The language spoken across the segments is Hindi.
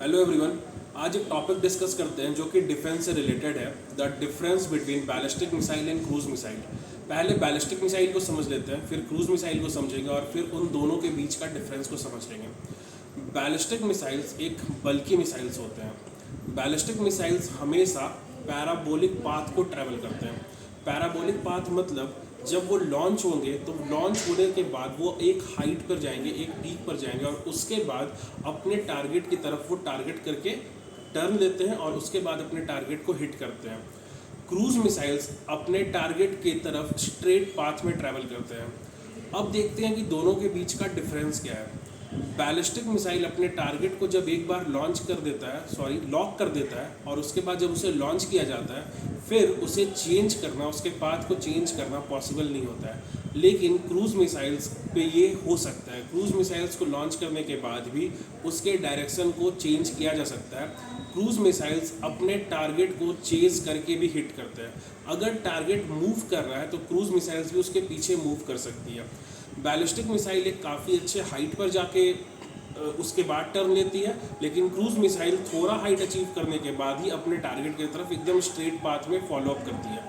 Hello everyone. आज एक टॉपिक डिस्कस करते हैं जो कि डिफेंस से रिलेटेड है, the difference between ballistic missile and cruise missile. पहले बैलिस्टिक मिसाइल को समझ लेते हैं, फिर क्रूज मिसाइल को समझेंगे और फिर उन दोनों के बीच का डिफरेंस को समझ लेंगे। बैलिस्टिक मिसाइल्स एक बल्कि मिसाइल्स होते हैं। बैलिस्टिक मिसाइल्स हमेशा पैराबोलिक पाथ को ट्रैवल करते हैं। पैराबोलिक पाथ मतलब जब वो लॉन्च होंगे तो लॉन्च होने के बाद वो एक हाइट पर जाएंगे, एक पीक पर जाएंगे और उसके बाद अपने टारगेट की तरफ वो टारगेट करके टर्न लेते हैं और उसके बाद अपने टारगेट को हिट करते हैं। क्रूज मिसाइल्स अपने टारगेट की तरफ स्ट्रेट पाथ में ट्रैवल करते हैं। अब देखते हैं कि दोनों के बीच का डिफरेंस क्या है। बैलिस्टिक मिसाइल अपने टारगेट को जब एक बार लॉक कर देता है और उसके बाद जब उसे लॉन्च किया जाता है फिर उसे चेंज करना, उसके पाथ को चेंज करना पॉसिबल नहीं होता है। लेकिन क्रूज मिसाइल्स पे ये हो सकता है। क्रूज मिसाइल्स को लॉन्च करने के बाद भी उसके डायरेक्शन को चेंज किया जा सकता है। क्रूज मिसाइल्स अपने टारगेट को चेज करके भी हिट करते हैं। अगर टारगेट मूव कर रहा है तो क्रूज मिसाइल्स भी उसके पीछे मूव कर सकती है। बैलिस्टिक मिसाइल एक काफ़ी अच्छे हाइट पर जाके उसके बाद टर्न लेती है, लेकिन क्रूज मिसाइल थोड़ा हाइट अचीव करने के बाद ही अपने टारगेट की तरफ एकदम स्ट्रेट पाथ में फॉलो अप करती है।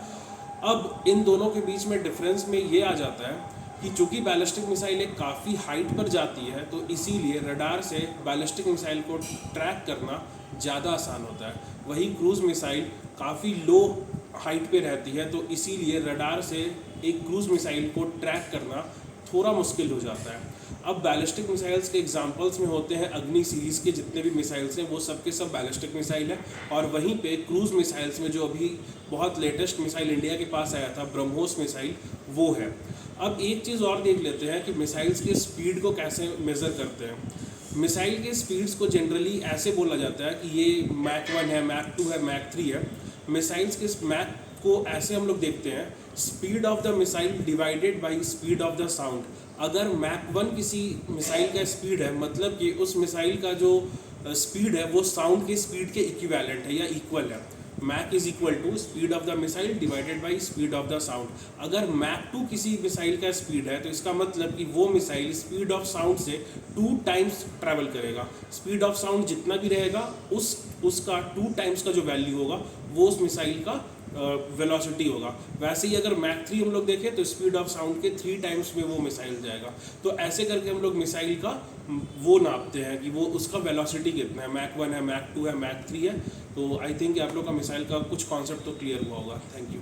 अब इन दोनों के बीच में डिफरेंस में ये आ जाता है कि चूंकि बैलिस्टिक मिसाइल एक काफ़ी हाइट पर जाती है तो इसीलिए रडार से बैलिस्टिक मिसाइल को ट्रैक करना ज़्यादा आसान होता है। वही क्रूज मिसाइल काफ़ी लो हाइट पे रहती है तो इसीलिए रडार से एक क्रूज मिसाइल को ट्रैक करना थोड़ा मुश्किल हो जाता है। अब बैलिस्टिक मिसाइल्स के एग्जांपल्स में होते हैं अग्नि सीरीज़ के जितने भी मिसाइल्स हैं वो सब के सब बैलिस्टिक मिसाइल है। और वहीं पे क्रूज मिसाइल्स में जो अभी बहुत लेटेस्ट मिसाइल इंडिया के पास आया था ब्रह्मोस मिसाइल, वो है। अब एक चीज़ और देख लेते हैं कि मिसाइल्स के स्पीड को कैसे मेज़र करते हैं। मिसाइल के स्पीड्स को जनरली ऐसे बोला जाता है कि ये मैक 1 है, मैक 2 है, मैक 3 है। मिसाइल्स के मैक को ऐसे हम लोग देखते हैं, speed of the missile divided by speed of the sound. अगर मैक 1 किसी मिसाइल का स्पीड है मतलब कि उस मिसाइल का जो स्पीड है वो साउंड के स्पीड के इक्विवेलेंट है या इक्वल है। Mach is equal to speed of the missile divided by speed of the sound. अगर मैक 2 किसी मिसाइल का स्पीड है तो इसका मतलब कि वो मिसाइल स्पीड ऑफ साउंड से 2 टाइम्स ट्रैवल करेगा। स्पीड ऑफ साउंड जितना भी रहेगा उसका 2 टाइम्स का जो वैल्यू होगा वो उस मिसाइल का वेलोसिटी होगा। वैसे ही अगर मैक 3 हम लोग देखें तो स्पीड ऑफ साउंड के 3 टाइम्स में वो मिसाइल जाएगा। तो ऐसे करके हम लोग मिसाइल का वो नापते हैं कि वो उसका वेलोसिटी कितना है, मैक 1 है, मैक 2 है, मैक 3 है। तो आई थिंक आप लोग का मिसाइल का कुछ कॉन्सेप्ट तो क्लियर हुआ होगा। Thank you.